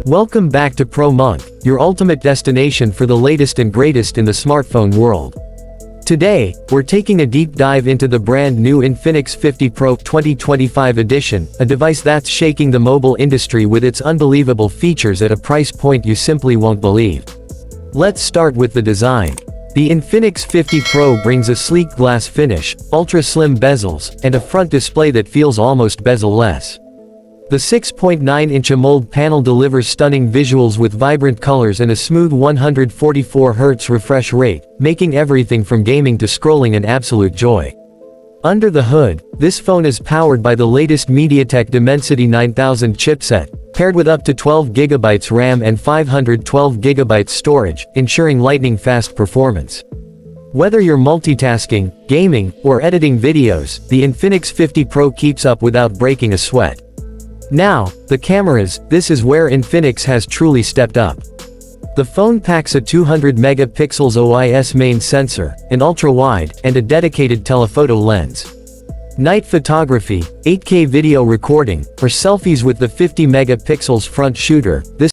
Welcome back to Pro Monk, your ultimate destination for the latest and greatest in the smartphone world. Today, we're taking a deep dive into the brand new Infinix 50 Pro 2025 edition, a device that's shaking the mobile industry with its unbelievable features at a price point you simply won't believe. Let's start with the design. The Infinix 50 Pro brings a sleek glass finish, ultra-slim bezels, and a front display that feels almost bezel-less. The 6.9-inch AMOLED panel delivers stunning visuals with vibrant colors and a smooth 144 Hz refresh rate, making everything from gaming to scrolling an absolute joy. Under the hood, this phone is powered by the latest MediaTek Dimensity 9000 chipset, paired with up to 12GB RAM and 512GB storage, ensuring lightning-fast performance. Whether you're multitasking, gaming, or editing videos, the Infinix 50 Pro keeps up without breaking a sweat. Now, the cameras, this is where Infinix has truly stepped up. The phone packs a 200-megapixels OIS main sensor, an ultra-wide, and a dedicated telephoto lens. Night photography, 8K video recording, or selfies with the 50 megapixels front shooter, this